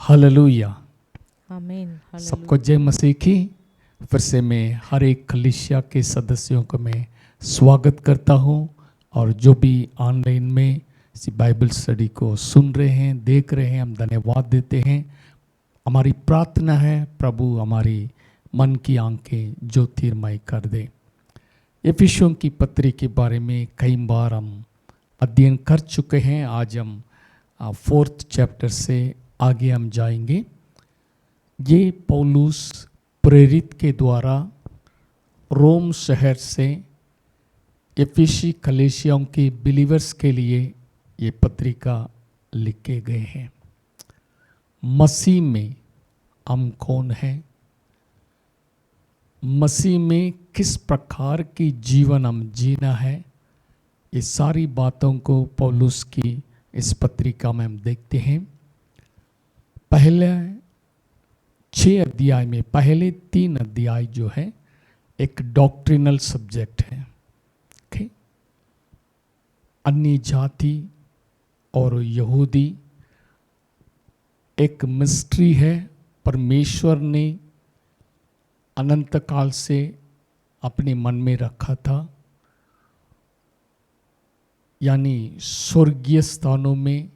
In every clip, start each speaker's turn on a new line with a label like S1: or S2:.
S1: Hallelujah.
S2: आमीन।
S1: सबको जय मसीह की। फिर से मैं हर एक कलीसिया के सदस्यों को मैं स्वागत करता हूं, और जो भी ऑनलाइन में इसी बाइबल स्टडी को सुन रहे हैं, देख रहे हैं, हम धन्यवाद देते हैं। हमारी प्रार्थना है प्रभु हमारी मन की आंखें ज्योतिर्मय कर दे। एफिसियों की पत्री के बारे में कई बार हम अध्ययन कर चुके हैं। आज हम 4th चैप्टर से आगे हम जाएंगे। ये पौलुस प्रेरित के द्वारा रोम शहर से एफिसी कलीसियाओं के बिलीवर्स के लिए ये पत्रिका लिखे गए हैं। मसीह में हम कौन हैं, मसीह में किस प्रकार की जीवन हम जीना है, ये सारी बातों को पौलुस की इस पत्रिका में हम देखते हैं। पहले 6 अध्याय में पहले 3 अध्याय जो है एक डॉक्ट्रिनल सब्जेक्ट है। ओके, अन्य जाति और यहूदी एक मिस्ट्री है। परमेश्वर ने अनंत काल से अपने मन में रखा था, यानी स्वर्गीय स्थानों में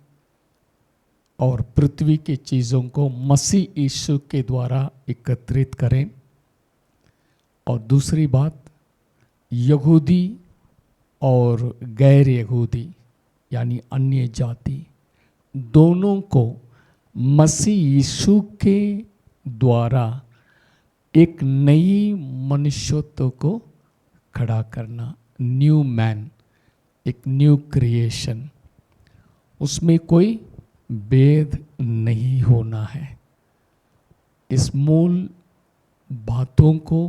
S1: और पृथ्वी के चीज़ों को मसीह यीशु के द्वारा एकत्रित करें। और दूसरी बात, यहूदी और गैर यहूदी यानी अन्य जाति दोनों को मसीह यीशु के द्वारा एक नई मनुष्यत्व को खड़ा करना, न्यू मैन, एक न्यू क्रिएशन। उसमें कोई भेद नहीं होना है। इस मूल बातों को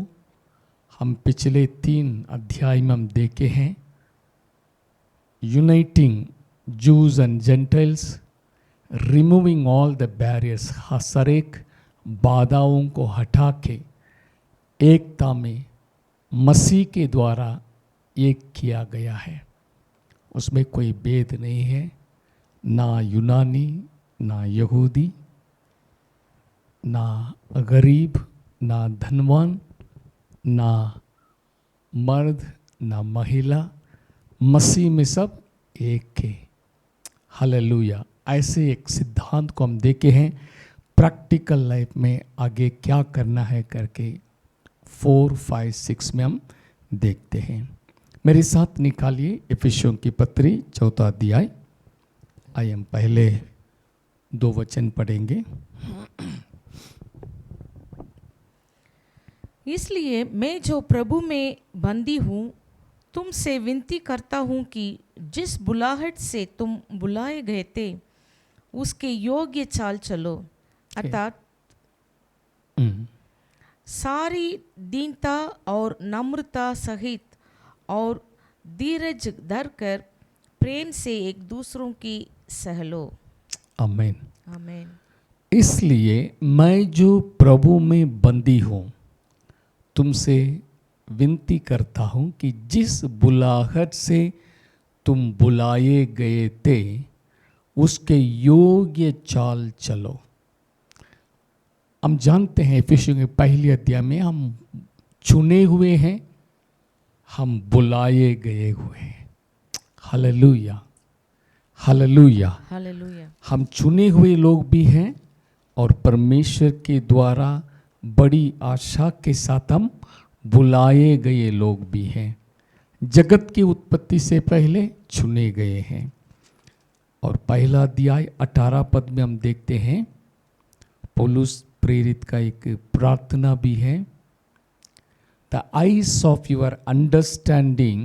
S1: हम पिछले 3 अध्याय में हम देखे हैं। Uniting Jews and Gentiles, removing all the barriers, हर एक बाधाओं को हटा के एकता में मसीह के द्वारा एक किया गया है। उसमें कोई भेद नहीं है, ना यूनानी, ना यहूदी, ना गरीब, ना धनवान, ना मर्द, ना महिला, मसीह में सब एक के। हालेलुया। ऐसे एक सिद्धांत को हम देखे हैं। प्रैक्टिकल लाइफ में आगे क्या करना है करके 4, 5, 6 में हम देखते हैं। मेरे साथ निकालिए एफिसियों की पत्री 4 अध्याय। आइए हम पहले 2 वचन पढ़ेंगे।
S2: इसलिए मैं जो प्रभु में बंदी हूँ, तुमसे विनती करता हूँ कि जिस बुलाहट से तुम बुलाए गए थे उसके योग्य चाल चलो, अर्थात सारी दीनता और नम्रता सहित और धीरज धरकर प्रेम से एक दूसरों की सह लो।
S1: आमीन।
S2: आमीन।
S1: इसलिए मैं जो प्रभु में बंदी हूँ, तुमसे विनती करता हूँ कि जिस बुलाहट से तुम बुलाए गए थे उसके योग्य चाल चलो। हम जानते हैं एफिसियों के पहले अध्याय में हम चुने हुए हैं, हम बुलाए गए हुए हैं। Hallelujah, hallelujah,
S2: hallelujah.
S1: हम चुने हुए लोग भी हैं और परमेश्वर के द्वारा बड़ी आशा के साथ हम बुलाए गए लोग भी हैं। जगत की उत्पत्ति से पहले चुने गए हैं। और पहला अध्याय 18 पद में हम देखते हैं, पौलुस प्रेरित का एक प्रार्थना भी है। The eyes of your understanding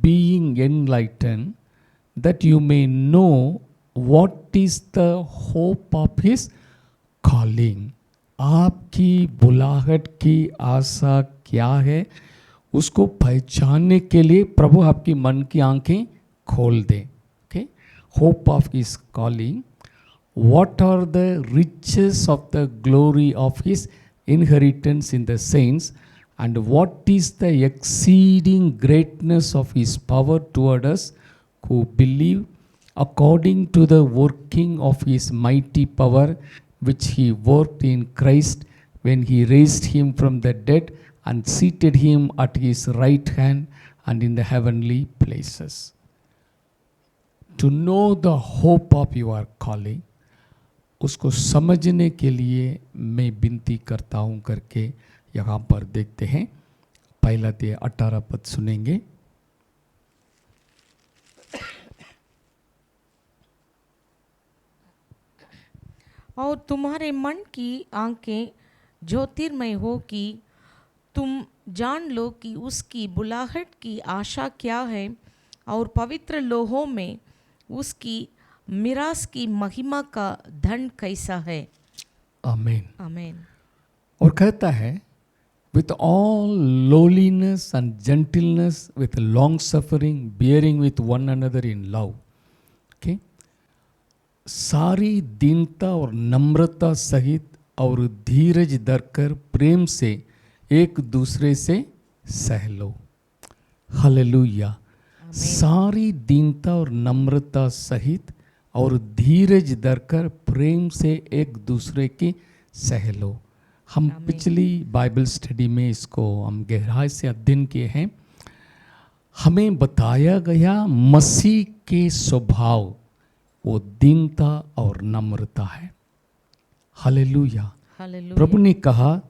S1: being enlighten, that you may know what is the hope of his calling. आपकी बुलाहट की आशा क्या है, उसको पहचानने के लिए प्रभु आपकी मन की आंखें खोल दे। Okay, hope of his calling, what are the riches of the glory of his inheritance in the saints, and what is the exceeding greatness of his power toward us who believe, according to the working of his mighty power which he worked in Christ when he raised him from the dead and seated him at his right hand and in the heavenly places. To know the hope of your calling, उसको समझने के लिए मैं विनती करता हूँ करके यहाँ पर देखते हैं। पहला 18 पद सुनेंगे।
S2: और तुम्हारे मन की आंखें ज्योतिर्मय हो कि तुम जान लो कि उसकी बुलाहट की आशा क्या है और पवित्र लोहों में उसकी मिरास की महिमा का धन कैसा है।
S1: आमीन।
S2: आमीन।
S1: और कहता है with all lowliness and gentleness, with long suffering, bearing with one another in love. Okay? सारी दीनता और नम्रता सहित और धीरज धरकर प्रेम से एक दूसरे से सह लो। हालेलुया। सारी दीनता और नम्रता सहित और धीरज धरकर प्रेम से एक दूसरे की सह लो। हम पिछली बाइबल स्टडी में इसको हम गहराई से अध्ययन किए हैं। हमें बताया गया मसीह के स्वभाव वो दीनता और नम्रता है। हालेलुया। प्रभु ने कहा,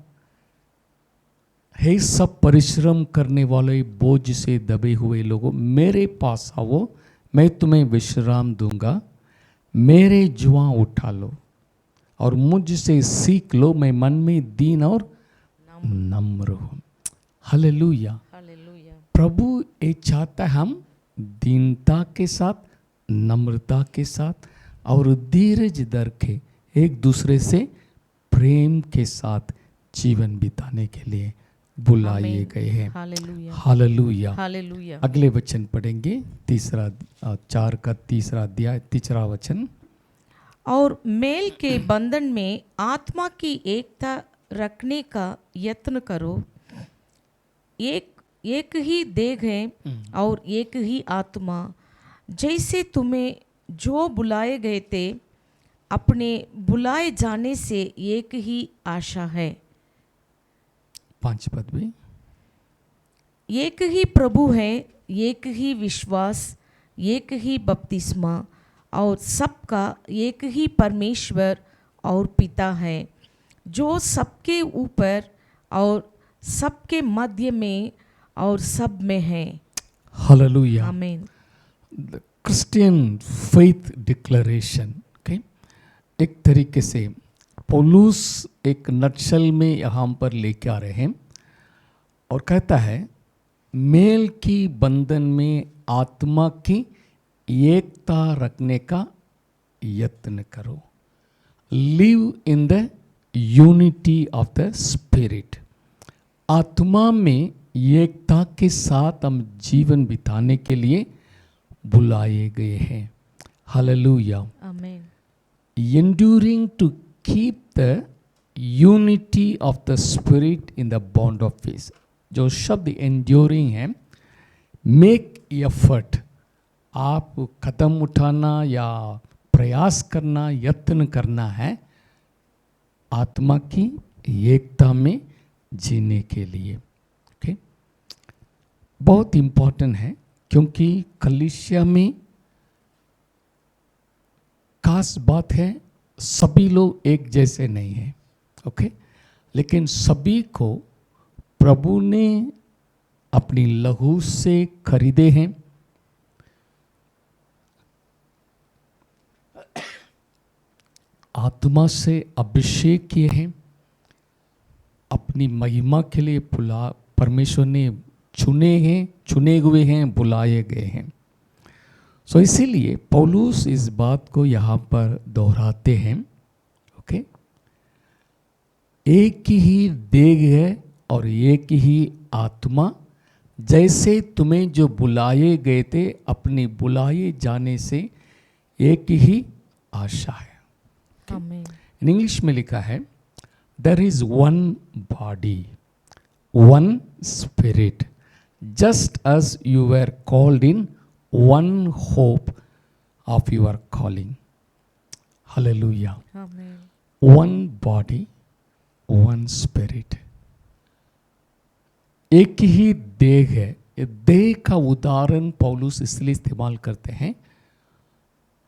S1: हे सब परिश्रम करने वाले बोझ से दबे हुए लोगों, मेरे पास आओ, मैं तुम्हें विश्राम दूंगा। मेरे जुआ उठा लो और मुझसे सीख लो, मैं मन में दीन और नम्र हूँ। हालेलुया। प्रभु ये चाहता है हम दीनता के साथ, नम्रता के साथ और धीरज धर के एक दूसरे से प्रेम के साथ जीवन बिताने के लिए बुलाए गए हैं। हालेलुया। हालेलुया। अगले वचन पढ़ेंगे, 4 का 3 अध्याय 3 वचन।
S2: और मेल के बंधन में आत्मा की एकता रखने का यत्न करो। एक ही देह है और एक ही आत्मा, जैसे तुम्हें जो बुलाए गए थे अपने बुलाए जाने से एक ही आशा है।
S1: 5 पद भी।
S2: एक ही प्रभु है, एक ही विश्वास, एक ही बपतिस्मा और सबका एक ही परमेश्वर और पिता है, जो सबके ऊपर और सबके मध्य में और सब में है।
S1: हालेलुया।
S2: आमीन।
S1: क्रिश्चियन फेथ डिक्लेरेशन, ओके, एक तरीके से पौलुस एक नटशल में यहाँ पर लेके आ रहे हैं और कहता है मेल की बंधन में आत्मा की एकता रखने का यत्न करो। Live in the unity of the spirit. आत्मा में एकता के साथ हम जीवन बिताने के लिए बुलाए गए हैं। हालेलुया। आमीन। Enduring to keep the unity of the spirit in the bond of peace। जो शब्द enduring है, make effort, आप कदम उठाना या प्रयास करना, यत्न करना है आत्मा की एकता में जीने के लिए। ओके, बहुत इम्पोर्टेंट है क्योंकि कलीसिया में खास बात है सभी लोग एक जैसे नहीं हैं। ओके, लेकिन सभी को प्रभु ने अपनी लहू से खरीदे हैं। आत्मा से अभिषेक किए हैं, अपनी महिमा के लिए परमेश्वर ने चुने हुए हैं, बुलाए गए हैं। सो इसीलिए पौलुस इस बात को यहाँ पर दोहराते हैं। ओके, एक ही देह है और एक ही आत्मा, जैसे तुम्हें जो बुलाए गए थे अपने बुलाए जाने से एक ही आशा है। इन इंग्लिश में लिखा है there is one body, one spirit, just as you were called in one hope of your calling। Hallelujah. One body one spirit. एक ही देह है। ये देह का उदाहरण पौलुस इसलिए इस्तेमाल करते हैं,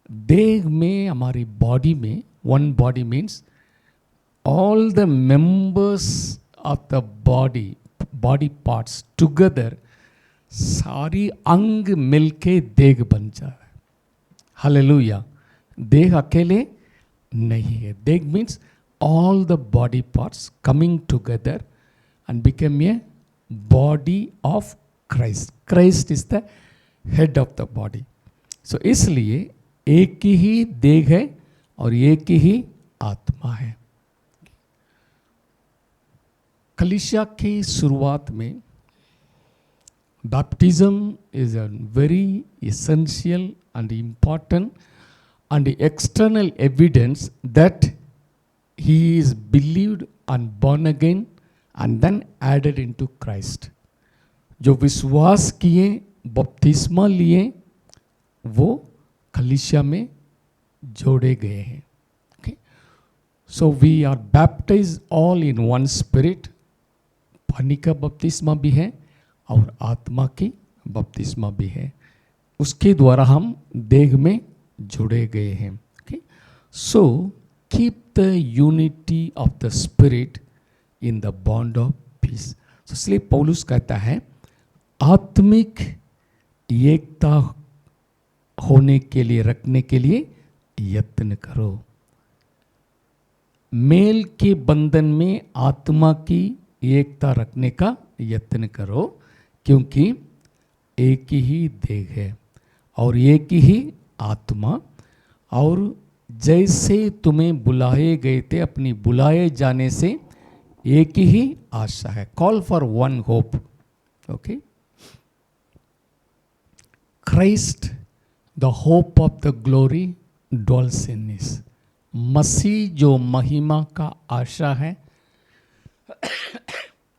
S1: देह में, हमारी बॉडी में, one body means all the members of the body, body parts together, सारी अंग मिलके देह बन जाए। हालेलुया। देह अकेले नहीं है। देह means all the body parts coming together and become a body of Christ. Christ is the head of the body. So इसलिए एक ही देह है और एक ही आत्मा है। कलीसिया की शुरुआत में baptism is a very essential and important and external evidence that he is believed and born again and then added into Christ. जो विश्वास किए, बपतिस्मा लिए, वो कलीसिया में जोड़े गए हैं। Okay? So we are baptized all in one spirit. पानी का बपतिस्मा भी है और आत्मा की बपतिस्मा भी है। उसके द्वारा हम देह में जुड़े गए हैं। So keep the unity of the spirit in the bond of peace. इसलिए पौलुस कहता है आत्मिक एकता होने के लिए, रखने के लिए यत्न करो। मेल के बंधन में आत्मा की एकता रखने का यत्न करो, क्योंकि एक ही देह है और एक ही आत्मा। और जैसे तुम्हें बुलाए गए थे, अपनी बुलाए जाने से एक ही आशा है। Call for one hope. Okay, Christ the hope of the glory dwells in us. मसीह जो महिमा का आशा है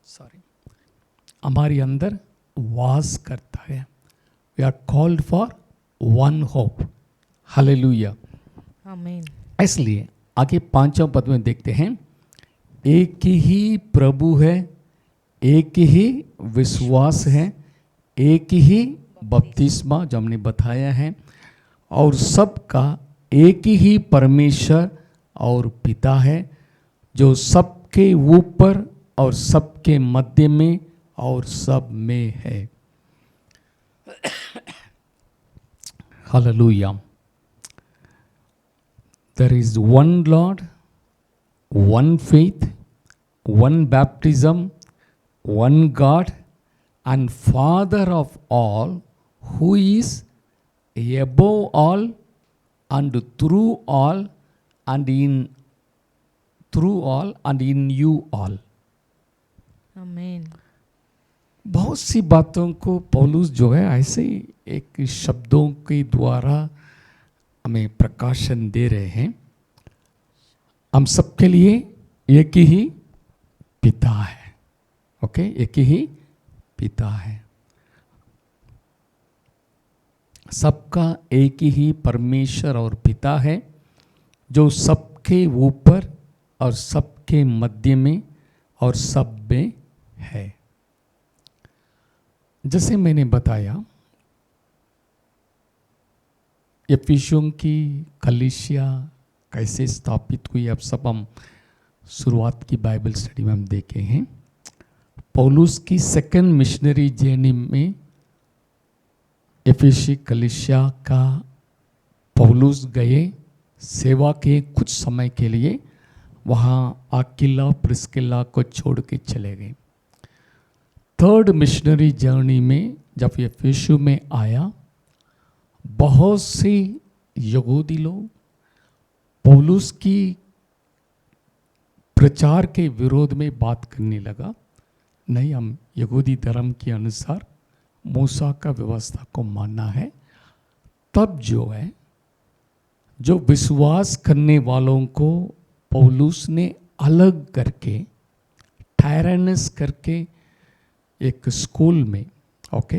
S1: सॉरी, हमारे अंदर वास करता है। We are called for one hope. Hallelujah,
S2: आमीन।
S1: इसलिए आगे 5वां पद में देखते हैं, एक ही प्रभु है, एक ही विश्वास है, एक ही बपतिस्मा जो हमने बताया है, और सबका एक ही परमेश्वर और पिता है, जो सबके ऊपर और सबके मध्य में और सब में है। Hallelujah. There is one Lord, one faith, one baptism, one God and Father of all, who is above all and through all and in you all.
S2: आमीन।
S1: बहुत सी बातों को पौलुस जो है ऐसे ही एक शब्दों के द्वारा हमें प्रकाशन दे रहे हैं। हम सबके लिए एक ही पिता है। ओके, एक ही पिता है। सबका एक ही परमेश्वर और पिता है, जो सबके ऊपर और सबके मध्य में और सब में है। जैसे मैंने बताया, एफिसियों की कलीसिया कैसे स्थापित हुई, अब सब हम शुरुआत की बाइबल स्टडी में हम देखे हैं। पौलुस की सेकंड मिशनरी जर्नी में एफिसी कलीसिया का पौलुस गए, सेवा के कुछ समय के लिए वहाँ आकिला प्रिस्किला को छोड़ के चले गए। थर्ड मिशनरी जर्नी में जब एफिसी में आया, बहुत से यहूदी लोग पौलुस की प्रचार के विरोध में बात करने लगा। नहीं, हम यहूदी धर्म के अनुसार मूसा का व्यवस्था को मानना है। तब जो है, जो विश्वास करने वालों को पौलुस ने अलग करके, टायरनस करके एक स्कूल में, ओके,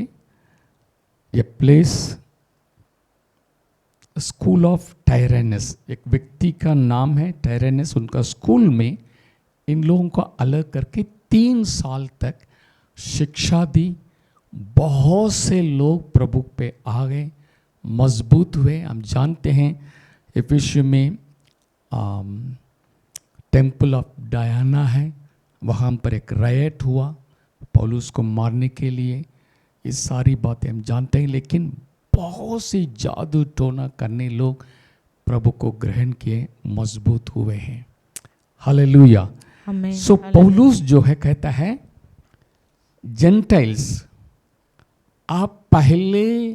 S1: ये प्लेस स्कूल ऑफ टायरेनस, एक व्यक्ति का नाम है टायरेनस। उनका स्कूल में इन लोगों को अलग करके 3 साल तक शिक्षा दी। बहुत से लोग प्रभु पे आ गए, मजबूत हुए। हम जानते हैं एफिसियों में टेम्पल ऑफ डायना है, वहाँ पर एक रायट हुआ पौलुस को मारने के लिए। ये सारी बातें हम जानते हैं, लेकिन बहुत से जादू टोना करने लोग प्रभु को ग्रहण किए, मजबूत हुए हैं। हालेलुया।
S2: आमीन।
S1: सो पौलुस जो है कहता है जेंटाइल्स, आप पहले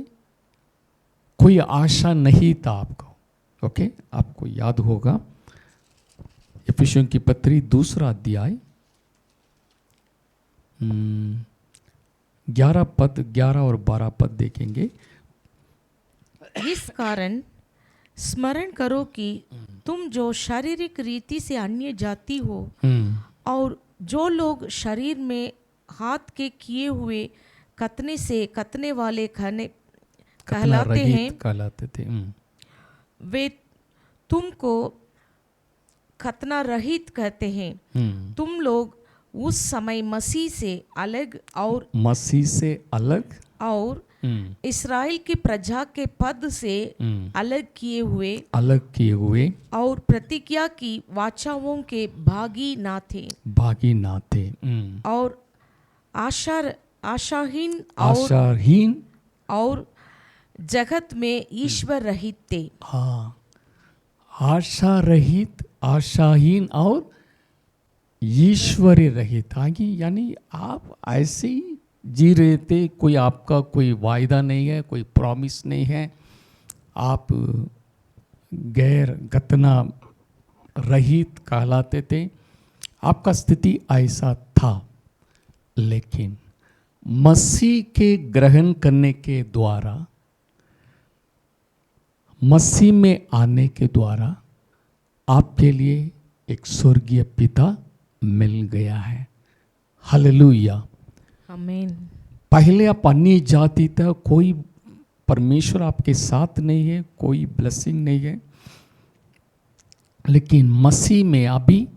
S1: कोई आशा नहीं था आपको, ओके, आपको याद होगा एफिसियों की पत्री 2 अध्याय 11 और 12 पद देखेंगे।
S2: इस कारण स्मरण करो कि तुम जो शारीरिक रीति से अन्य जाति हो और जो लोग शरीर में हाथ के किए हुए खतने से खतने वाले खाने कहलाते थे, वे तुमको खतना रहित कहते हैं। तुम लोग उस समय मसीह से अलग और इस्राएल की प्रजा के पद से अलग किए हुए और प्रतिज्ञा की वाचाओं के भागी ना थे और आशाहीन और जगत में ईश्वर रहित थे।
S1: हाँ, आशा रहित, आशाहीन और ईश्वरी रहित। आगे यानी आप ऐसे ही जी रहे थे, कोई आपका कोई वायदा नहीं है, कोई प्रॉमिस नहीं है, आप गैर गतना रहित कहलाते थे, आपका स्थिति ऐसा था। लेकिन मसीह के ग्रहण करने के द्वारा, मसीह में आने के द्वारा आपके लिए एक स्वर्गीय पिता मिल गया है। हालेलुया,
S2: आमीन।
S1: पहले आप अन्य जाति था, कोई परमेश्वर आपके साथ नहीं है, कोई ब्लेसिंग नहीं है, लेकिन मसीह में अभी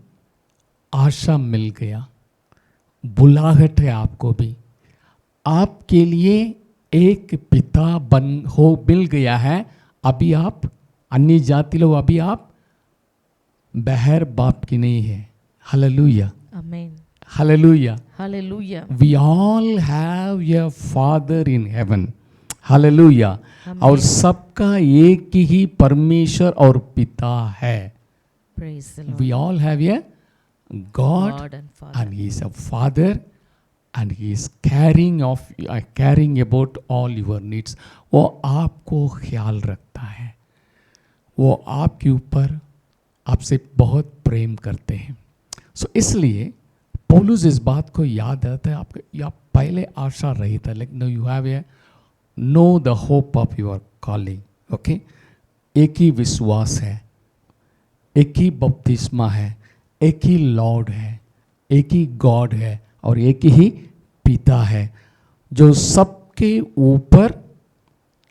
S1: आशा मिल गया, बुलाहट है आपको भी, आपके लिए एक पिता मिल गया है। अभी आप अन्य जाति लोग, अभी आप बहर बाप की नहीं है। हालेलुया,
S2: आमीन,
S1: hallelujah,
S2: hallelujah.
S1: We all have a Father in heaven. Hallelujah. और सबका एक ही परमेश्वर और पिता है।
S2: Praise the Lord.
S1: We all have a God,
S2: God and Father.
S1: and He is a Father, and He is caring about all your needs. वो आपको ख्याल रखता है, वो आपके ऊपर आपसे बहुत प्रेम करते हैं। सो इसलिए पौलुस इस बात को याद आता है, आपको आप पहले आशा रही था, लेकिन you have a know the hope of your calling. Okay, एक ही विश्वास है, एक ही बपतिस्मा है, एक ही लॉर्ड है, एक ही गॉड है और एक ही पिता है जो सबके ऊपर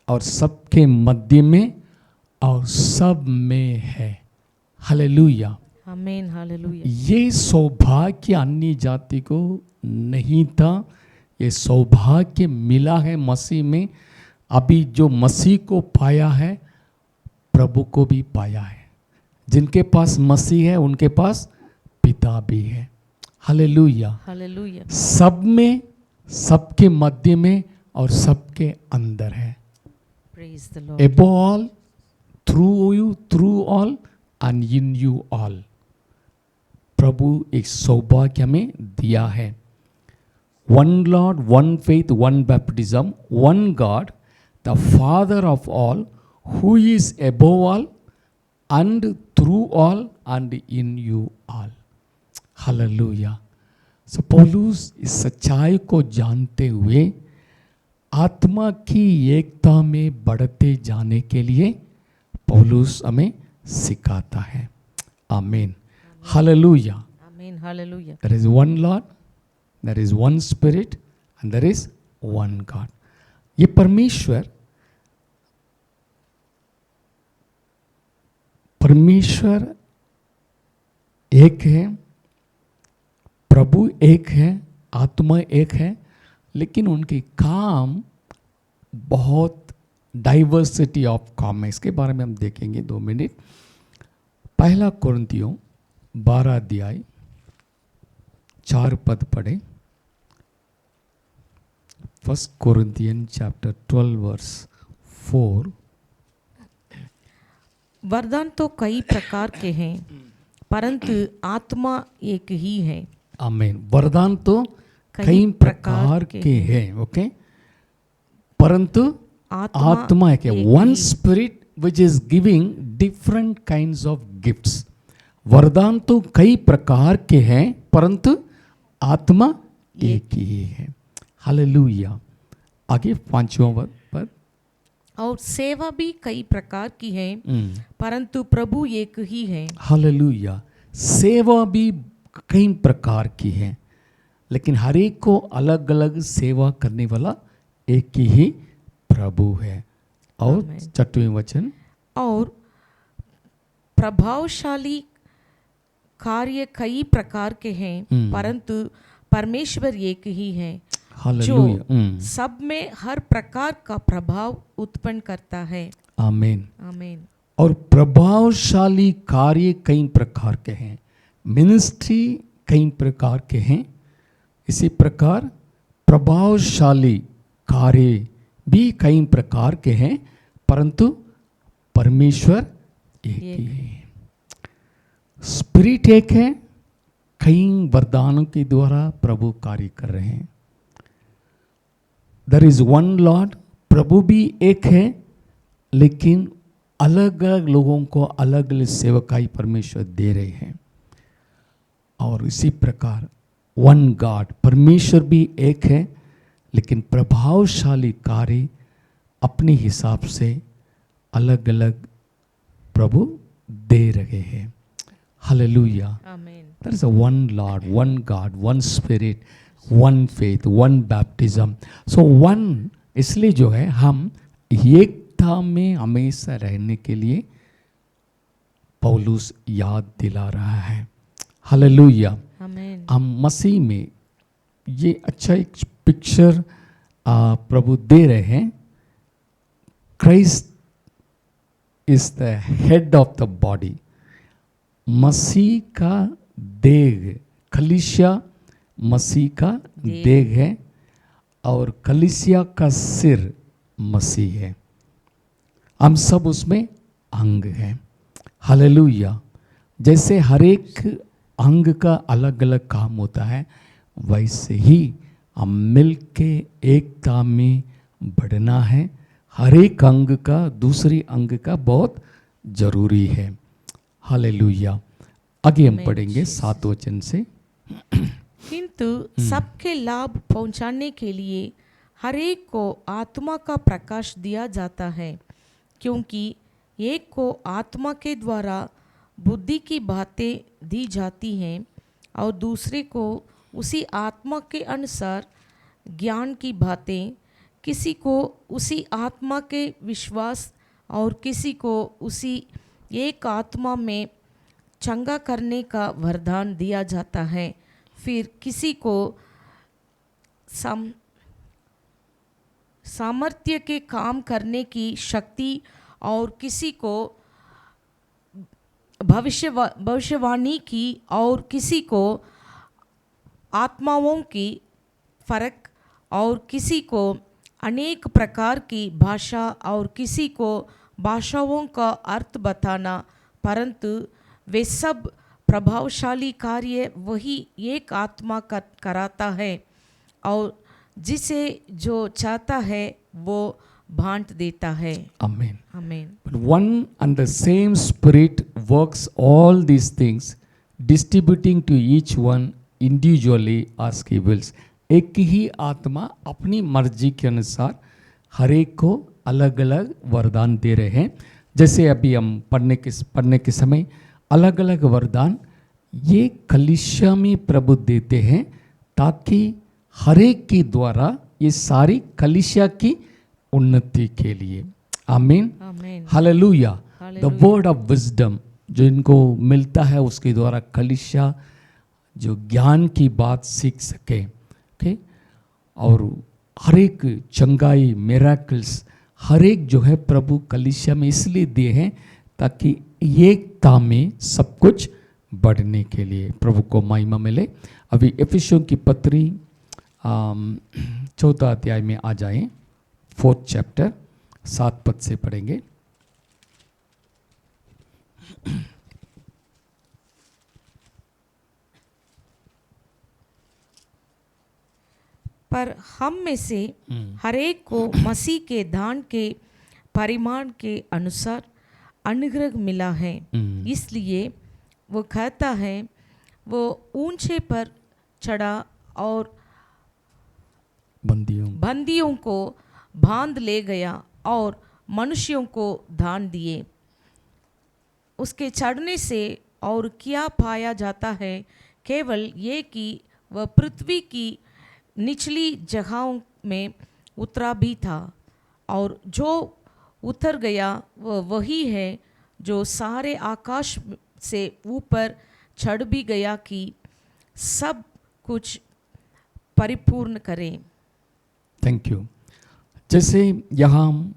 S1: और सबके मध्य में और सब में है। हालेलुया,
S2: आमीन, हालेलुया।
S1: ये सौभाग्य अन्य जाति को नहीं था, ये सौभाग्य मिला है मसीह में। अभी जो मसीह को पाया है, प्रभु को भी पाया है। जिनके पास मसीह है उनके पास पिता भी है। Hallelujah,
S2: hallelujah.
S1: सब में, सबके मध्य में और सबके अंदर है।
S2: Praise the Lord.
S1: Above all, through you, through all and in you all. प्रभु एक सौभाग्य हमें दिया है। One lord, one faith, one baptism, one God, the father of all, who is above all and through all and in you all. Hallelujah. So पौलुस इस सच्चाई को जानते हुए आत्मा की एकता में बढ़ते जाने के लिए पौलुस हमें सिखाता है। आमीन, hallelujah.
S2: Amen, hallelujah.
S1: There is one Lord, there is one Spirit and there is one God. ये परमेश्वर परमेश्वर एक है, प्रभु एक है, आत्मा एक है, लेकिन उनके काम बहुत डाइवर्सिटी ऑफ काम है। इसके बारे में हम देखेंगे 2 मिनट। पहला कुरिन्थियों 12 अध्याय 4 पद पढ़े। 1 Corinthians chapter 12 verse 4।
S2: वरदान तो कई प्रकार के हैं, परंतु आत्मा एक ही है।
S1: आमीन। वरदान तो कई प्रकार के हैं, ओके, परंतु आत्मा एक है। One spirit which is giving different kinds of gifts. वरदान तो कई प्रकार के हैं, परंतु आत्मा एक ही है। हालेलुया। आगे 5वां पद।
S2: और सेवा भी कई प्रकार की है, परंतु प्रभु एक ही है।
S1: हालेलुया। सेवा भी कई प्रकार की है, लेकिन हर एक को अलग अलग सेवा करने वाला एक ही प्रभु है। और 6वां वचन। और
S2: प्रभावशाली कार्य कई प्रकार के हैं, परंतु परमेश्वर एक ही है, जो सब में हर प्रकार का प्रभाव उत्पन्न करता है।
S1: आमीन।
S2: आमीन।
S1: और प्रभावशाली कार्य कई प्रकार के हैं, मिनिस्ट्री कई प्रकार के हैं, इसी प्रकार प्रभावशाली कार्य भी कई प्रकार के हैं, परंतु परमेश्वर एक ही है। स्पिरिट एक है, कई वरदानों के द्वारा प्रभु कार्य कर रहे हैं। देयर इज वन लॉर्ड, प्रभु भी एक है, लेकिन अलग अलग लोगों को अलग अलग सेवकाई परमेश्वर दे रहे हैं। और इसी प्रकार वन गॉड, परमेश्वर भी एक है, लेकिन प्रभावशाली कार्य अपने हिसाब से अलग अलग प्रभु दे रहे हैं। हालेलुया।
S2: आमीन।
S1: There is a one Lord, one God, one Spirit, one faith, one baptism. So one, इसलिए जो है हम एकता में हमेशा रहने के लिए पौलुस याद दिला रहा है। हालेलुया।
S2: आमीन।
S1: हम मसीह में, ये अच्छा एक पिक्चर प्रभु दे रहे हैं। Christ is the head of the body. मसीह का देह, कलीसिया मसीह का देह है, और कलीसिया का सिर मसीह है। हम सब उसमें अंग हैं। हालेलुया। जैसे हर एक अंग का अलग अलग काम होता है, वैसे ही हम मिल के एकता में बढ़ना है। हर एक अंग का दूसरी अंग का बहुत जरूरी है। हालेलुया। आगे हम पढ़ेंगे 7 वचन से।
S2: किंतु सबके लाभ पहुंचाने के लिए हर एक को आत्मा का प्रकाश दिया जाता है, क्योंकि एक को आत्मा के द्वारा बुद्धि की बातें दी जाती हैं, और दूसरे को उसी आत्मा के अनुसार ज्ञान की बातें, किसी को उसी आत्मा के विश्वास, और किसी को उसी एक आत्मा में चंगा करने का वरदान दिया जाता है। फिर किसी को सामर्थ्य के काम करने की शक्ति, और किसी को भविष्यवाणी की, और किसी को आत्माओं की फर्क, और किसी को अनेक प्रकार की भाषा, और किसी को भाषाओं का अर्थ बताना, परंतु वे सब प्रभावशाली कार्य वही एक आत्मा कराता है, और जिसे जो चाहता है वो बांट देता है।
S1: आमीन।
S2: आमीन।
S1: But one and the same Spirit works all these things, distributing to each one individually as he wills. एक ही आत्मा अपनी मर्जी के अनुसार हर एक को अलग अलग वरदान दे रहे हैं। जैसे अभी हम पढ़ने के समय अलग अलग वरदान ये कलीसिया में प्रभु देते हैं, ताकि हर एक के द्वारा ये सारी कलीसिया की उन्नति के लिए। आमीन।
S2: आमीन।
S1: Hallelujah. The word of wisdom, जो इनको मिलता है उसके द्वारा कलीसिया जो ज्ञान की बात सीख सके। ओके, और हर एक चंगाई मिराकल्स हर एक जो है प्रभु कलीसिया में इसलिए दिए हैं ताकि एकता में सब कुछ बढ़ने के लिए। प्रभु को महिमा मिले। अभी एफिसियों की पत्री 4 अध्याय में आ जाएं, 4th चैप्टर 7 पद से पढ़ेंगे।
S2: पर हम में से हर एक को मसीह के दान के परिमाण के अनुसार अनुग्रह मिला है। इसलिए वो कहता है, वो ऊंचे पर चढ़ा और बंदियों को बांध ले गया और मनुष्यों को दान दिए। उसके चढ़ने से और क्या पाया जाता है? केवल ये कि वह पृथ्वी की निचली जगहों में उतरा भी था, और जो उतर गया वह वही है जो सारे आकाश से ऊपर चढ़ भी गया कि सब कुछ परिपूर्ण करें।
S1: Thank you. जैसे यहाँ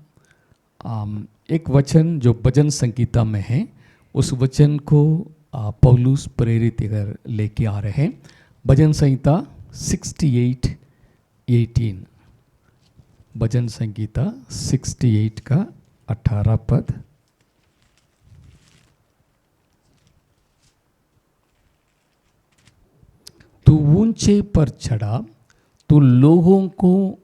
S1: एक वचन जो भजन संगीता में है, उस वचन को पौलुस प्रेरित अगर लेके आ रहे हैं। भजन संहिता 68:18, भजन संगीता 68 का 18 पद। तू ऊंचे पर चढ़ा, तू लोगों को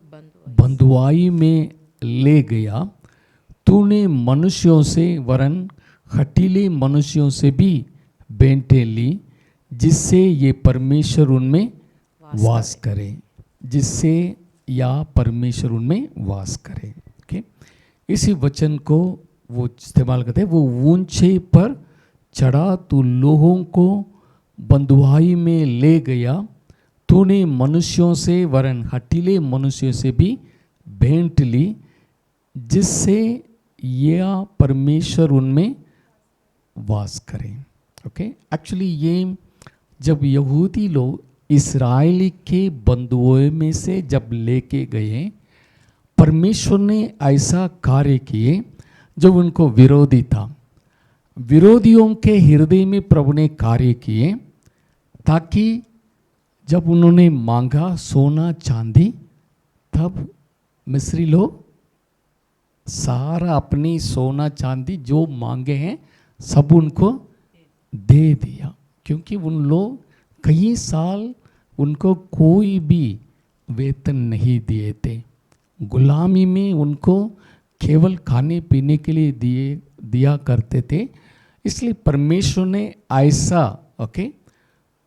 S1: बंधुआई में ले गया, तूने मनुष्यों से वरन हठीले मनुष्यों से भी भेंटें ली, जिससे ये परमेश्वर उनमें वास करे, जिससे या परमेश्वर उनमें वास करे। ओके, इसी वचन को वो इस्तेमाल करते हैं। वो ऊंचे पर चढ़ा, तू लोगों को बंधुआई में ले गया, तूने मनुष्यों से वरन हठीले मनुष्यों से भी भेंट ली, जिससे यह परमेश्वर उनमें वास करें। ओके, एक्चुअली ये जब यहूदी लोग इस्राएली के बंधुओं में से जब लेके गए, परमेश्वर ने ऐसा कार्य किए जो उनको विरोधी था। विरोधियों के हृदय में प्रभु ने कार्य किए, ताकि जब उन्होंने मांगा सोना चांदी, तब मिस्री लोग सारा अपनी सोना चांदी जो मांगे हैं सब उनको दे दिया, क्योंकि उन लोग कई साल उनको कोई भी वेतन नहीं दिए थे। गुलामी में उनको केवल खाने पीने के लिए दिया करते थे। इसलिए परमेश्वर ने ऐसा, ओके,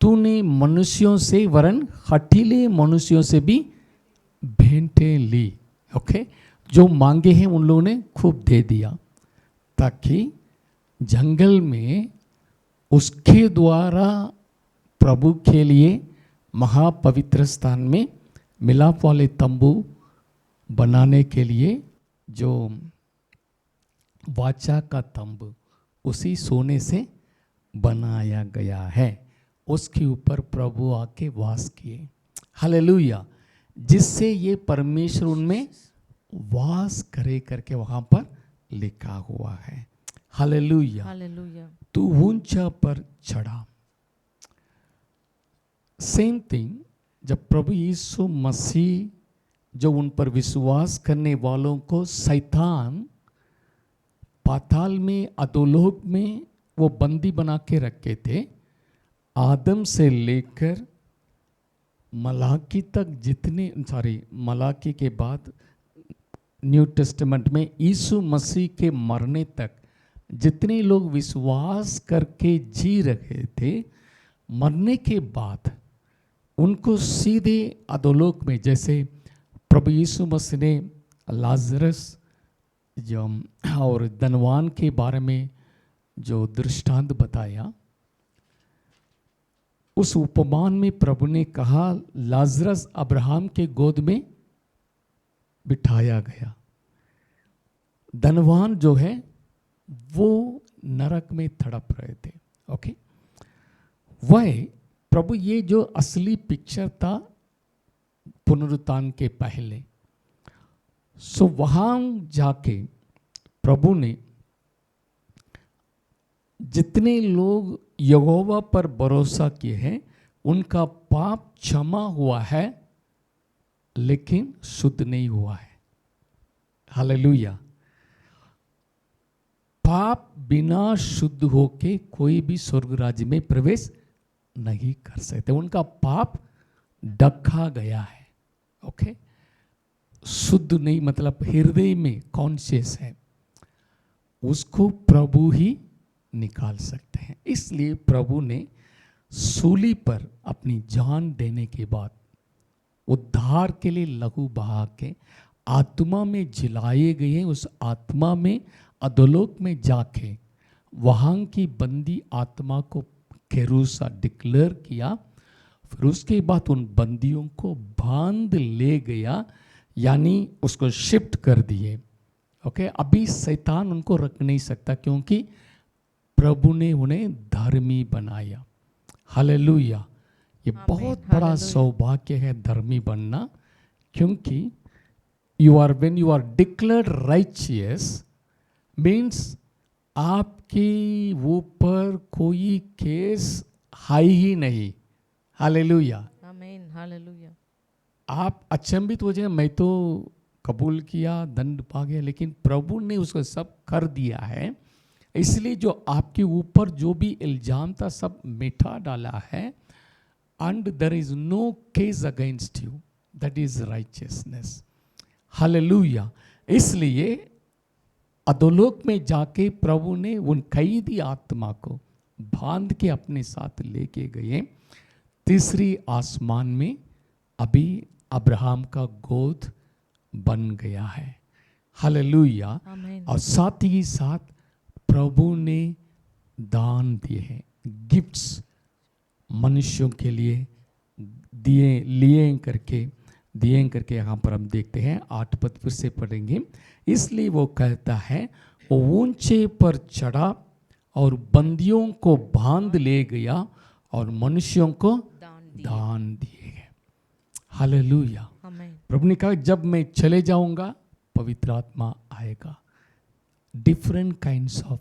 S1: तूने मनुष्यों से वरन हठीले मनुष्यों से भी भेंटें ली। ओके, जो मांगे हैं उन लोगों ने खूब दे दिया, ताकि जंगल में उसके द्वारा प्रभु के लिए महापवित्र स्थान में मिलाप वाले तंबू बनाने के लिए जो वाचा का तंबू उसी सोने से बनाया गया है, उसके ऊपर प्रभु आके वास किए। हालेलुया, जिससे ये परमेश्वर उनमें वास करे करके वहां पर लिखा हुआ है। Hallelujah,
S2: hallelujah.
S1: तू ऊंचा पर चढ़ा। सेम थिंग, जब प्रभु यीशु मसीह जो उन पर विश्वास करने वालों को शैतान पाताल में, अधोलोक में वो बंदी बना के रखे थे, आदम से लेकर मलाकी तक जितने, मलाकी के बाद न्यू टेस्टामेंट में यीशु मसीह के मरने तक जितने लोग विश्वास करके जी रहे थे, मरने के बाद उनको सीधे अधोलोक में, जैसे प्रभु यीशु मसीह ने लाजरस जो और धनवान के बारे में जो दृष्टांत बताया, उस उपमान में प्रभु ने कहा लाजरस अब्राहम के गोद में बिठाया गया। धनवान जो है वो नरक में तड़प रहे थे। ओके, वह प्रभु ये जो असली पिक्चर था पुनरुत्थान के पहले, सो वहां जाके प्रभु ने जितने लोग यहोवा पर भरोसा किए हैं उनका पाप क्षमा हुआ है, लेकिन शुद्ध नहीं हुआ है। हालेलुया। पाप बिना शुद्ध होके कोई भी स्वर्ग राज्य में प्रवेश नहीं कर सकते। उनका पाप ढका गया है। ओके, शुद्ध नहीं मतलब हृदय में कॉन्शियस है, उसको प्रभु ही निकाल सकते हैं। इसलिए प्रभु ने सूली पर अपनी जान देने के बाद उद्धार के लिए लहू बहा के आत्मा में जिलाए गए, उस आत्मा में अधोलोक में जाके वहाँ की बंदी आत्मा को केरूसा डिक्लेयर किया। फिर उसके बाद उन बंदियों को बांध ले गया, यानी उसको शिफ्ट कर दिए। ओके, अभी शैतान उनको रख नहीं सकता क्योंकि प्रभु ने उन्हें धर्मी बनाया। हालेलुया। ये बहुत बड़ा
S2: हालेलुया।
S1: सौभाग्य है धर्मी बनना, क्योंकि you are when you are declared righteous means आपके ऊपर कोई केस है ही नहीं। हालेलुया।
S2: आमीन, हालेलुया।
S1: आप अचंभित हो जाए, मैं तो कबूल किया, दंड पा गया, लेकिन प्रभु ने उसको सब कर दिया है। इसलिए जो आपके ऊपर जो भी इल्जाम था सब मिटा डाला है, and there is no case against you, that is righteousness. Hallelujah. इसलिए अधोलोक में जाके प्रभु ने उन कैदी आत्मा को बांध के अपने साथ लेके गए। तीसरी आसमान में अभी अब्राहम का गोद बन गया है। हालेलुया।
S2: आमीन।
S1: और साथ ही साथ प्रभु ने दान दिए हैं, गिफ्ट्स मनुष्यों के लिए दिए करके यहाँ पर हम देखते हैं 8 पद फिर से पढ़ेंगे। इसलिए वो कहता है, वो ऊंचे पर चढ़ा और बंदियों को बांध ले गया और मनुष्यों को दान दिए गए। हालेलुया।
S2: आमीन।
S1: प्रभु ने कहा जब मैं चले जाऊंगा पवित्र आत्मा आएगा। Different kinds of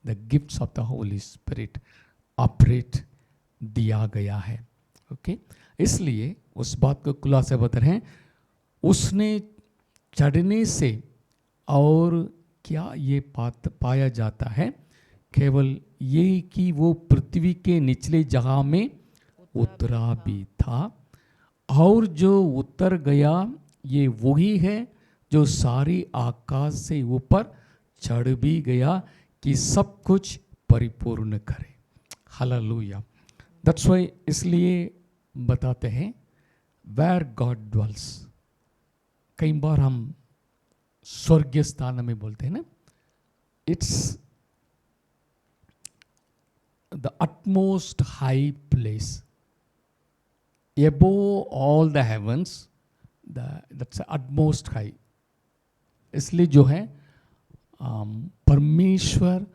S1: the gifts of the Holi spirit operate दिया गया है। ओके, इसलिए उस बात को खुलासा बता रहे हैं, उसने चढ़ने से और क्या ये पाया जाता है, केवल ये कि वो पृथ्वी के निचले जगह में उतरा भी था, और जो उतर गया ये वही है जो सारी आकाश से ऊपर चढ़ भी गया कि सब कुछ परिपूर्ण करे। हालेलुया। दैट्स व्हाई इसलिए बताते हैं वेयर गॉड ड्वेल्स। कई बार हम स्वर्गीय स्थान में बोलते हैं ना, it's the utmost high place above all the heavens, that's the utmost high। इसलिए जो है परमेश्वर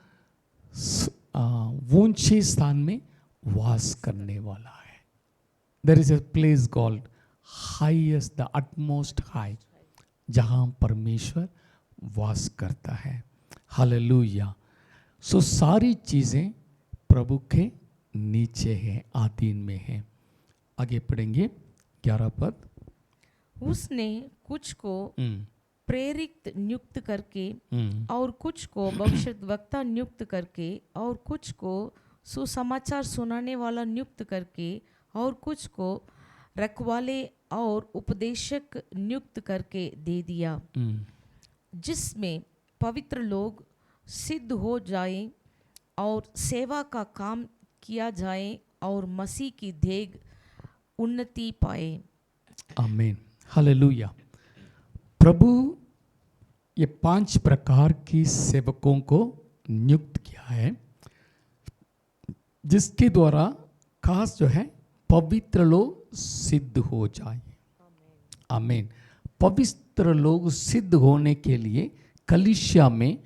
S1: ऊंचे स्थान में वास करने वाला है। There is a place called highest, the utmost high, जहाँ परमेश्वर वास करता है। हालेलुया। सो सारी चीज़ें प्रभु के नीचे हैं, आधीन में हैं। आगे पढ़ेंगे 11 पद।
S2: उसने कुछ को प्रेरित नियुक्त करके
S1: हम्म,
S2: और कुछ को भविष्यद्वक्ता नियुक्त करके और कुछ को सुसमाचार सुनाने वाला नियुक्त करके और कुछ को रखवाले और उपदेशक नियुक्त करके दे दिया, जिसमें पवित्र लोग सिद्ध हो जाएं और सेवा का काम किया जाए और मसीह की देह उन्नति पाए।
S1: आमीन। हालेलुया। प्रभु ये 5 प्रकार की सेवकों को नियुक्त किया है, जिसके द्वारा खास जो है पवित्र लोग सिद्ध हो जाए। आमीन। पवित्र लोग सिद्ध होने के लिए कलीसिया में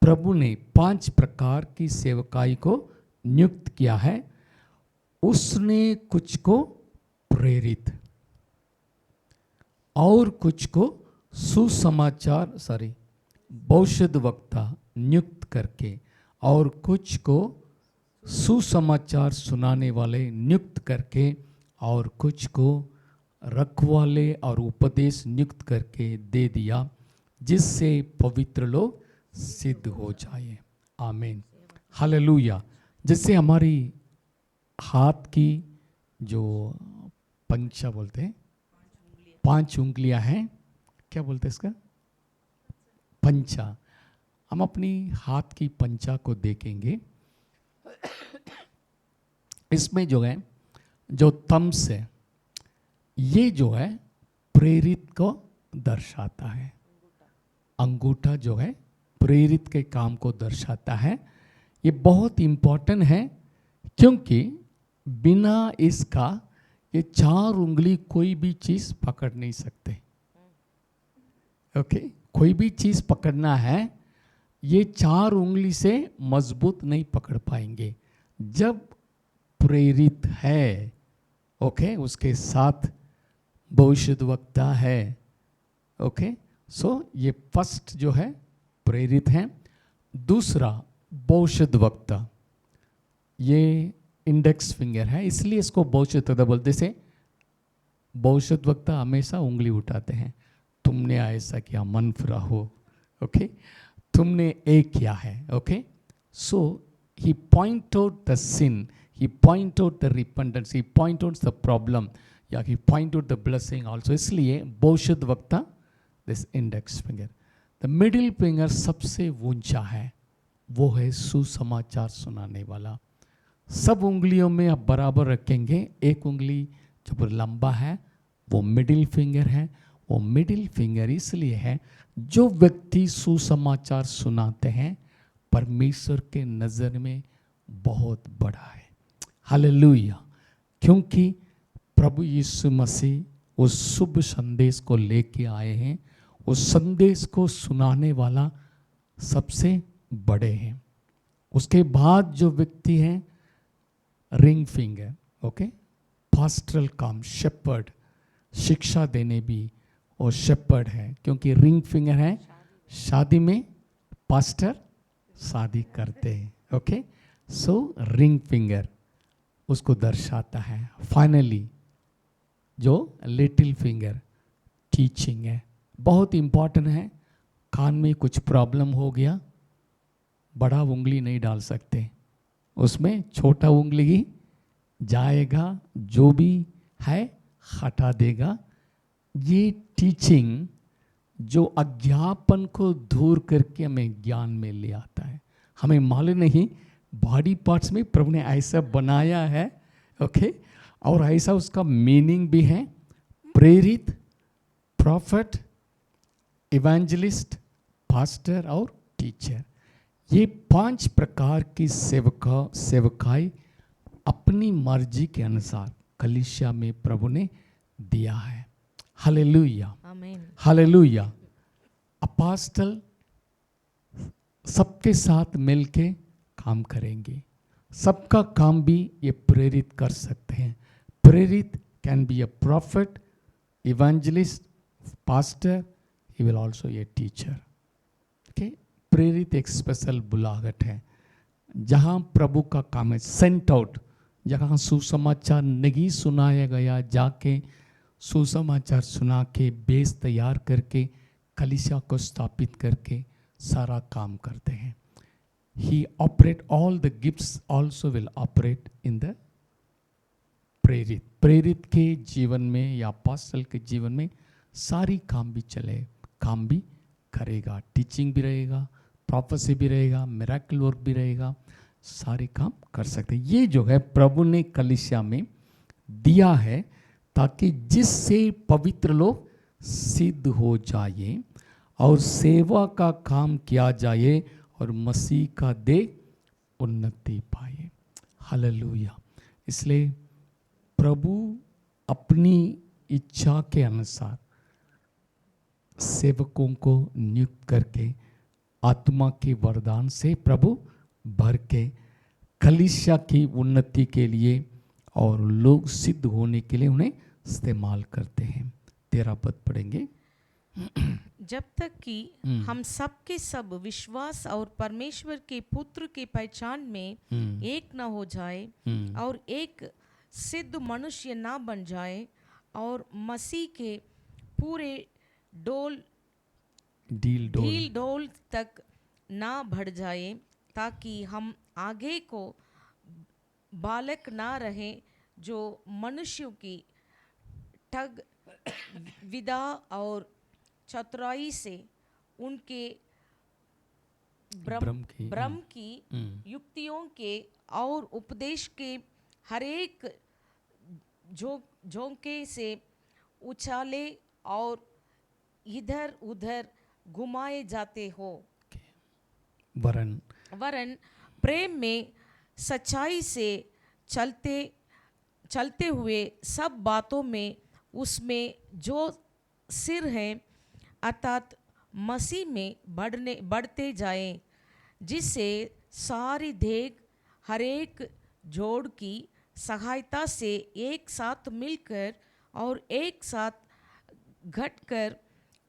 S1: प्रभु ने 5 प्रकार की सेवकाई को नियुक्त किया है। उसने कुछ को प्रेरित और कुछ को भविष्यद्वक्ता नियुक्त करके और कुछ को सुसमाचार सुनाने वाले नियुक्त करके और कुछ को रखवाले और उपदेश नियुक्त करके दे दिया, जिससे पवित्र लोग सिद्ध हो जाए। आमीन, हालेलुया। जिससे हमारी हाथ की जो पंचा बोलते हैं, 5 उंगलियां हैं, क्या बोलते हैं इसका, पंचा। हम अपनी हाथ की पंचा को देखेंगे। इसमें जो है, जो थम्स है, ये जो है प्रेरित को दर्शाता है। अंगूठा जो है प्रेरित के काम को दर्शाता है। ये बहुत इंपॉर्टेंट है, क्योंकि बिना इसका ये 4 उंगली कोई भी चीज पकड़ नहीं सकते। ओके, कोई भी चीज पकड़ना है, ये 4 उंगली से मजबूत नहीं पकड़ पाएंगे। जब प्रेरित है, ओके, उसके साथ भविष्यद्वक्ता है। ओके, सो ये फर्स्ट जो है प्रेरित है। दूसरा भविष्यद्वक्ता, ये इंडेक्स फिंगर है, इसलिए इसको भविष्यद्वक्ता बोलते। से भविष्यद्वक्ता हमेशा उंगली उठाते हैं, तुमने ऐसा किया, मन फिरा हो, ओके, तुमने एक किया है। Okay, so he point out the sin, he point out the repentance, he point out the problem, या he point out the blessing also। इसलिए भविष्यद्वक्ता, this index finger. The middle finger सबसे ऊंचा है, वो है सुसमाचार सुनाने वाला। सब उंगलियों में आप बराबर रखेंगे, एक उंगली जो लंबा है वो मिडिल फिंगर है। वो मिडिल फिंगर इसलिए है, जो व्यक्ति सुसमाचार सुनाते हैं परमेश्वर के नज़र में बहुत बड़ा है। हालेलुया, क्योंकि प्रभु यीशु मसीह उस शुभ संदेश को लेके आए हैं। उस संदेश को सुनाने वाला सबसे बड़े हैं। उसके बाद जो व्यक्ति हैं रिंग फिंगर, ओके, पास्टरल काम, शेपर्ड, शिक्षा देने भी और शेपर्ड है, क्योंकि रिंग फिंगर है शादी में पास्टर शादी करते हैं। ओके, सो रिंग फिंगर उसको दर्शाता है। फाइनली जो लिटिल फिंगर टीचिंग है, बहुत इंपॉर्टेंट है। कान में कुछ प्रॉब्लम हो गया, बड़ा उंगली नहीं डाल सकते, उसमें छोटा उंगली ही जाएगा, जो भी है हटा देगा। ये टीचिंग जो अज्ञापन को दूर करके हमें ज्ञान में ले आता है। हमें मालूम नहीं बॉडी पार्ट्स में प्रभु ने ऐसा बनाया है, ओके, और ऐसा उसका मीनिंग भी है। प्रेरित, प्रॉफिट, इवेंजलिस्ट, पास्टर और टीचर, ये 5 प्रकार की सेवकाई अपनी मर्जी के अनुसार कलीसिया में प्रभु ने दिया है। हालेलुया,
S2: आमीन,
S1: हालेलुया। अपोस्टल सबके साथ मिलके काम करेंगे, सबका काम भी ये प्रेरित कर सकते हैं। प्रेरित can be a profit, evangelist, pastor, he will also a teacher. Okay, प्रेरित एक स्पेशल बुलाहट है, जहाँ प्रभु का काम है सेंट आउट। जहाँ सुसमाचार नहीं सुनाया गया, जाके सुसमाचार सुना के बेस तैयार करके कलीसिया को स्थापित करके सारा काम करते हैं। He operate all the gifts also will operate in the प्रेरित। प्रेरित के जीवन में या अपोस्टल के जीवन में सारी काम भी चले, काम भी करेगा, टीचिंग भी रहेगा, प्रोफेसी भी रहेगा, मिरेकल वर्क भी रहेगा, सारे काम कर सकते हैं। ये जो है प्रभु ने कलीसिया में दिया है, ताकि जिससे पवित्र लोग सिद्ध हो जाए और सेवा का काम किया जाए और मसीह का देह उन्नति पाए। हालेलुया। इसलिए प्रभु अपनी इच्छा के अनुसार सेवकों को नियुक्त करके आत्मा के वरदान से प्रभु भर के कलीसिया की उन्नति के लिए और लोग सिद्ध होने के लिए उन्हें इस्तेमाल करते हैं। 13 पद पढ़ेंगे।
S2: जब तक कि हम सब के सब विश्वास और परमेश्वर के पुत्र की पहचान में एक न हो जाए और एक सिद्ध मनुष्य ना बन जाए और मसीह के पूरे ढील डोल तक ना बढ़ जाए, ताकि हम आगे को बालक ना रहे जो मनुष्यों की ठग विदा और चतुराई से उनके भ्रम की युक्तियों के और उपदेश के हरेक झोंके से उछाले और इधर उधर घुमाए जाते हो, वरन प्रेम में सच्चाई से चलते हुए सब बातों में उसमें जो सिर है अर्थात मसीह में बढ़ते जाएं, जिससे सारी देख हरेक जोड़ की सहायता से एक साथ मिलकर और एक साथ घटकर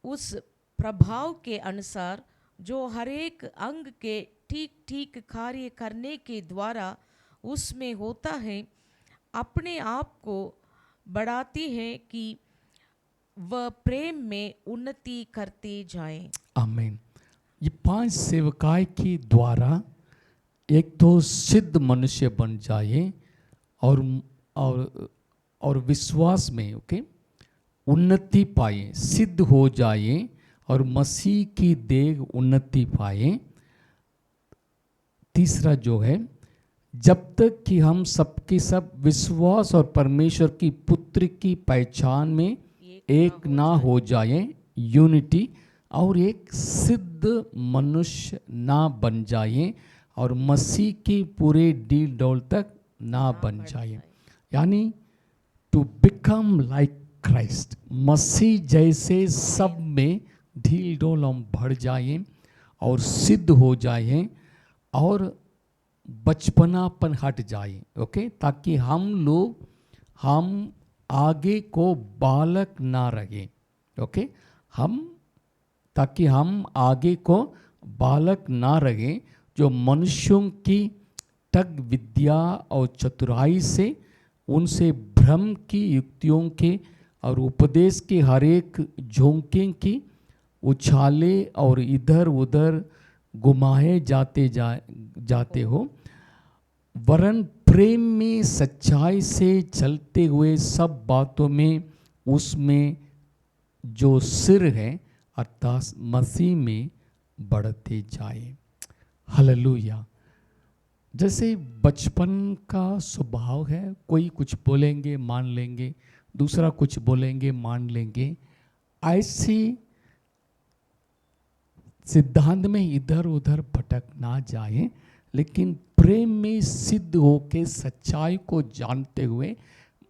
S2: उस प्रभाव के अनुसार जो हरेक अंग के ठीक ठीक कार्य करने के द्वारा उसमें होता है, अपने आप को बढ़ाती है कि वह प्रेम में उन्नति करते जाएं।
S1: आमीन। ये 5 सेवकाई के द्वारा एक तो सिद्ध मनुष्य बन जाए और विश्वास में उन्नति पाए, सिद्ध हो जाए और मसीह की देह उन्नति पाए। तीसरा जो है, जब तक कि हम सबके सब विश्वास और परमेश्वर की पुत्र की पहचान में एक ना हो जाए, यूनिटी, और एक सिद्ध मनुष्य ना बन जाए और मसीह की पूरे डील डोल तक ना बन जाए, यानी टू बिकम लाइक क्राइस्ट, मसीह जैसे सब में ढील डोल हम बढ़ जाएं और सिद्ध हो जाएं और बचपनापन हट जाए, ताकि हम आगे को बालक ना रहे, ताकि हम आगे को बालक ना रहे जो मनुष्यों की ठग विद्या और चतुराई से, उनसे भ्रम की युक्तियों के और उपदेश के हरेक झोंके की उछाले और इधर उधर घुमाए जाते हो, वरन प्रेम में सच्चाई से चलते हुए सब बातों में उसमें जो सिर है अर्थात मसीह में बढ़ते जाए। हालेलुया। जैसे बचपन का स्वभाव है, कोई कुछ बोलेंगे मान लेंगे, दूसरा कुछ बोलेंगे मान लेंगे, ऐसे सिद्धांत में इधर उधर भटक ना जाए, लेकिन प्रेम में सिद्ध होके सच्चाई को जानते हुए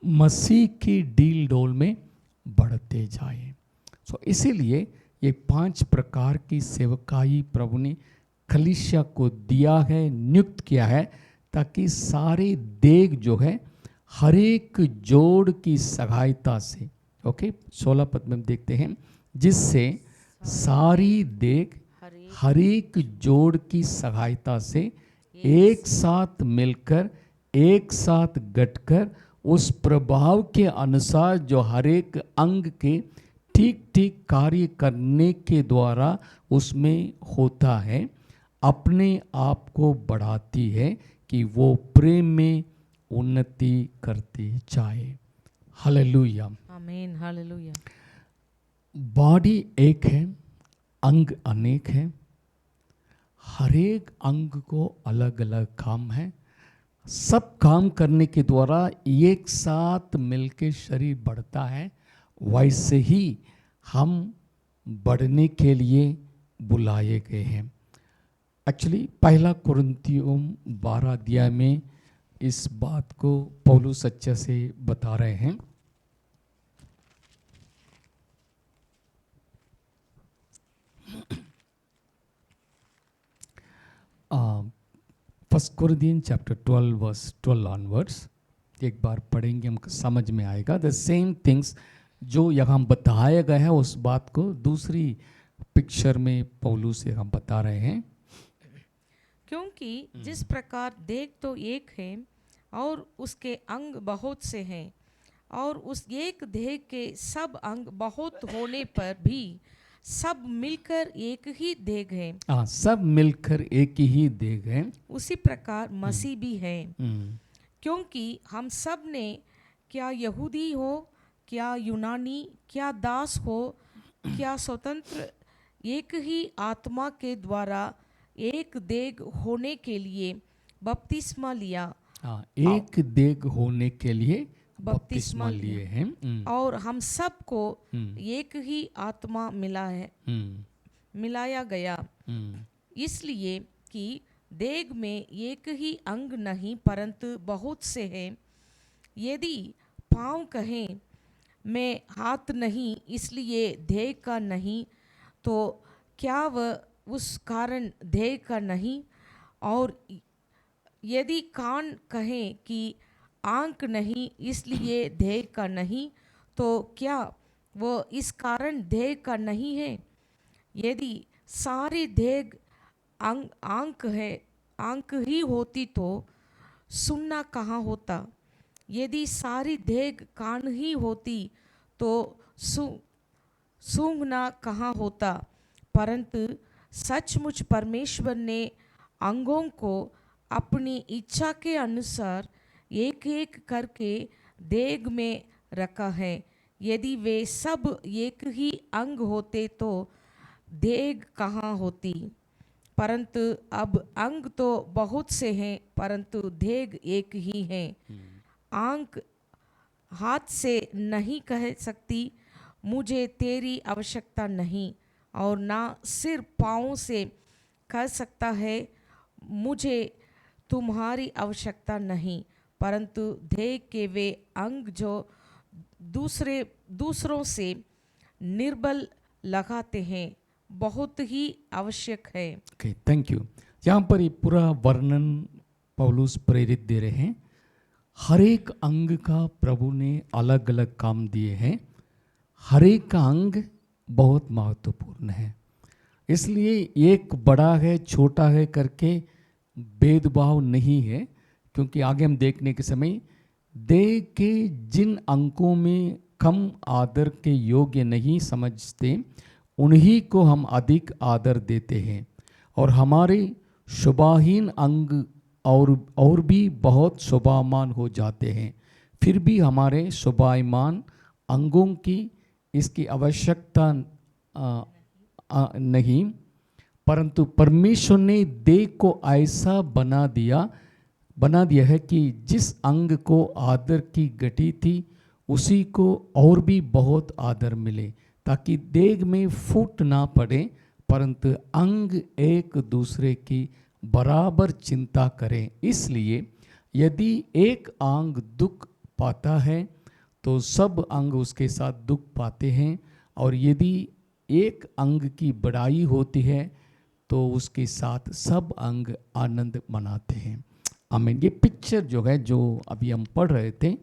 S1: मसीह की डील डोल में बढ़ते जाए। इसीलिए ये 5 प्रकार की सेवकाई प्रभु ने कलीसिया को दिया है, नियुक्त किया है, ताकि सारे देग जो है हर एक जोड़ की सहायता से, 16 पद में हम देखते हैं, जिससे सारी देग हर एक जोड़ की सहायता से एक साथ मिलकर एक साथ गठकर उस प्रभाव के अनुसार जो हर एक अंग के ठीक ठीक कार्य करने के द्वारा उसमें होता है, अपने आप को बढ़ाती है कि वो प्रेम में उन्नति करती जाए। हालेलुया,
S2: आमीन, हालेलुया।
S1: बॉडी एक है, अंग अनेक है, हर एक अंग को अलग अलग काम है, सब काम करने के द्वारा एक साथ मिलके शरीर बढ़ता है। वैसे ही हम बढ़ने के लिए बुलाए गए हैं। एक्चुअली 1 कुरिन्थियों 12 अध्याय में इस बात को पौलुस अच्छे से बता रहे हैं। First Corinthian chapter 12 verse 12 onwards, एक बार पढ़ेंगे हमको समझ में आएगा। द सेम थिंग्स जो यहाँ बताया गया है उस बात को दूसरी पिक्चर में पौलुस से हम बता रहे हैं।
S2: क्योंकि जिस प्रकार देह तो एक है और उसके अंग बहुत से हैं, और उस एक देह के सब अंग बहुत होने पर भी सब मिलकर एक ही देह है,
S1: हाँ, सब मिलकर एक ही देह है।
S2: उसी प्रकार मसीह भी है। क्योंकि हम सब ने, क्या यहूदी हो, क्या यूनानी, क्या दास हो, क्या स्वतंत्र, एक ही आत्मा के द्वारा एक देह होने के लिए बपतिस्मा लिया।
S1: हाँ, एक देह होने के लिए
S2: बपतिस्मा
S1: बपतिस्मा लिए हैं।
S2: और हम सबको एक ही आत्मा मिला है, मिलाया गया, इसलिए कि देह में एक ही अंग नहीं परंतु बहुत से हैं। यदि पाँव कहें मैं हाथ नहीं इसलिए देह का नहीं, तो क्या वह उस कारण देह का नहीं? और यदि कान कहें कि आँख नहीं इसलिए देह का नहीं, तो क्या वह इस कारण देह का नहीं है? यदि सारी देह आँख ही होती तो सुनना कहाँ होता? यदि सारी देह कान ही होती तो सूंघना कहाँ होता? परंतु सचमुच परमेश्वर ने अंगों को अपनी इच्छा के अनुसार एक एक करके देह में रखा है। यदि वे सब एक ही अंग होते तो देह कहाँ होती? परंतु अब अंग तो बहुत से हैं परंतु देह एक ही है। आँख हाथ से नहीं कह सकती मुझे तेरी आवश्यकता नहीं, और ना सिर पाँव से कह सकता है मुझे तुम्हारी आवश्यकता नहीं, परंतु देह के वे अंग जो दूसरों से निर्बल लगाते हैं बहुत ही आवश्यक है।
S1: Okay, thank you. यहाँ पर ये पूरा वर्णन पौलुस प्रेरित दे रहे हैं। हर एक अंग का प्रभु ने अलग अलग काम दिए हैं। हर एक का अंग बहुत महत्वपूर्ण है, इसलिए एक बड़ा है छोटा है करके भेदभाव नहीं है। क्योंकि आगे हम देखने के समय देह के जिन अंगों में कम आदर के योग्य नहीं समझते उन्हीं को हम अधिक आदर देते हैं, और हमारे शोभाहीन अंग और भी बहुत शोभामान हो जाते हैं। फिर भी हमारे शोभायमान अंगों की इसकी आवश्यकता नहीं, परंतु परमेश्वर ने देह को ऐसा बना दिया है कि जिस अंग को आदर की घटी थी उसी को और भी बहुत आदर मिले, ताकि देह में फूट ना पड़े, परंतु अंग एक दूसरे की बराबर चिंता करें। इसलिए यदि एक अंग दुख पाता है तो सब अंग उसके साथ दुख पाते हैं, और यदि एक अंग की बड़ाई होती है तो उसके साथ सब अंग आनंद मनाते हैं। आमीन। ये पिक्चर जो है, जो अभी हम पढ़ रहे थे,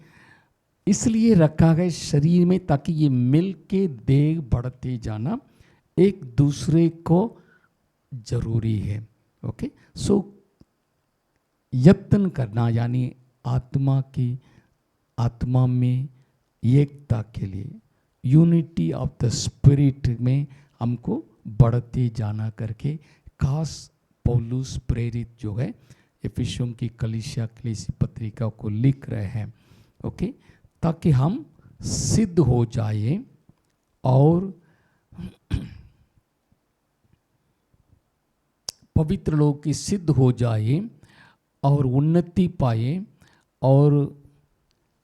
S1: इसलिए रखा गया शरीर में ताकि ये मिल के देह बढ़ते जाना एक दूसरे को जरूरी है। ओके, सो यत्न करना यानी आत्मा में एकता के लिए, यूनिटी ऑफ द स्पिरिट में हमको बढ़ते जाना करके खास पौलुस प्रेरित जो है एफिसियों की कलीसिया पत्रिका को लिख रहे हैं। ओके, ताकि हम सिद्ध हो जाए और पवित्र लोग की सिद्ध हो जाए और उन्नति पाए और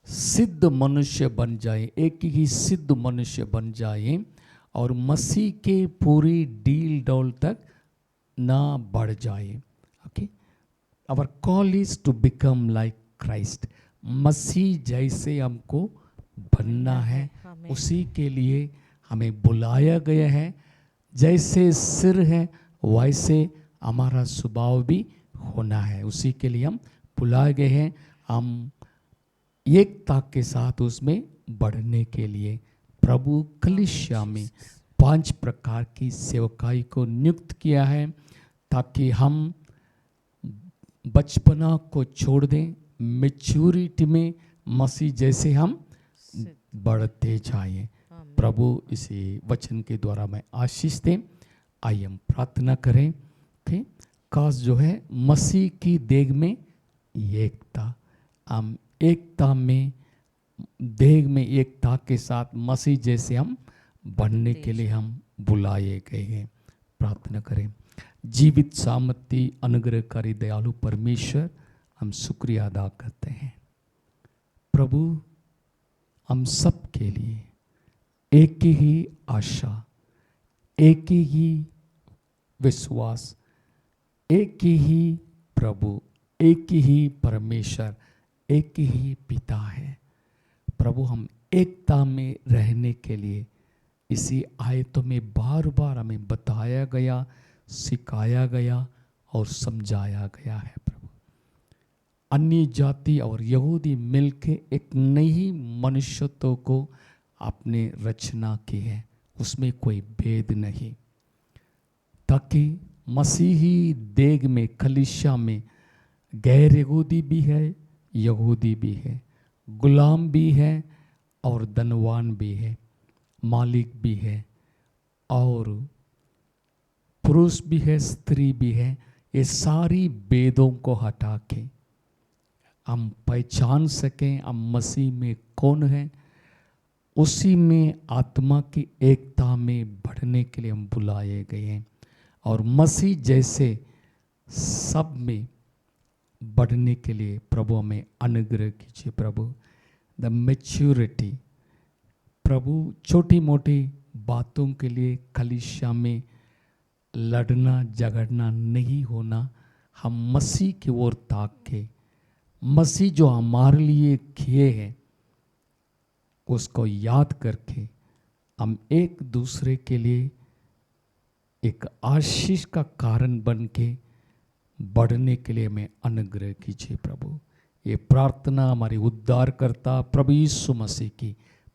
S1: सिद्ध मनुष्य बन जाए, एक ही सिद्ध मनुष्य बन जाए, और मसीह के पूरी डील डॉल तक ना बढ़ जाए। Okay, our call is to become like Christ. मसीह जैसे हमको बनना है, उसी के लिए हमें बुलाया गया है। जैसे सिर है वैसे हमारा स्वभाव भी होना है, उसी के लिए हम बुलाए गए हैं। हम एकता के साथ उसमें बढ़ने के लिए प्रभु कलीसिया में 5 प्रकार की सेवकाई को नियुक्त किया है, ताकि हम बचपना को छोड़ दें, मैच्योरिटी में मसीह जैसे हम बढ़ते जाएं। प्रभु इसी वचन के द्वारा मैं आशीष दें। आइए हम प्रार्थना करें कि काश जो है मसीह की देह में एकता, हम एकता में, देह में एकता के साथ मसीह जैसे हम बनने के लिए हम बुलाए गए हैं। प्रार्थना करें। जीवित सामर्थ्य अनुग्रहकारी दयालु परमेश्वर, हम शुक्रिया अदा करते हैं प्रभु, हम सब के लिए एक ही आशा, एक ही विश्वास, एक ही प्रभु, एक ही परमेश्वर, एक ही पिता है। प्रभु, हम एकता में रहने के लिए इसी आयतों में बार बार हमें बताया गया, सिखाया गया और समझाया गया है। प्रभु, अन्य जाति और यहूदी मिलके एक नई मनुष्यत्व को आपने रचना की है, उसमें कोई भेद नहीं, ताकि मसीही देग में, कलीसिया में गैर यहूदी भी है, यहूदी भी है, गुलाम भी है और धनवान भी है, मालिक भी है और पुरुष भी है, स्त्री भी है। ये सारी भेदों को हटा के हम पहचान सकें हम मसीह में कौन है, उसी में आत्मा की एकता में बढ़ने के लिए हम बुलाए गए हैं। और मसीह जैसे सब में बढ़ने के लिए प्रभु हमें अनुग्रह कीजिए। प्रभु, द मैच्योरिटी, प्रभु छोटी मोटी बातों के लिए कलीसिया में लड़ना झगड़ना नहीं होना, हम मसीह की ओर ताक के, मसीह जो हमारे लिए किए हैं उसको याद करके हम एक दूसरे के लिए एक आशीष का कारण बन के बढ़ने के लिए हमें अनुग्रह कीजिए। प्रभु, ये प्रार्थना हमारे उद्धारकर्ता प्रभु यीशु मसीह की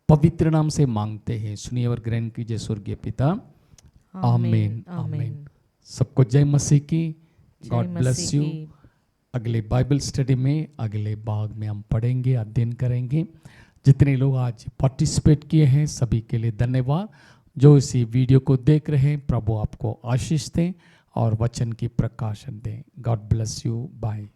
S1: पवित्र नाम से मांगते हैं, सुनिए और ग्रहण कीजिए स्वर्गीय पिता। आमीन, आमीन। सबको जय मसीह की। God bless you. अगले बाइबल स्टडी में, अगले भाग में हम पढ़ेंगे, अध्ययन करेंगे। जितने लोग आज पार्टिसिपेट किए हैं सभी के लिए धन्यवाद। जो इसी वीडियो को देख रहे हैं, प्रभु आपको आशीष दें और वचन की प्रकाशन दें। God bless you. बाय।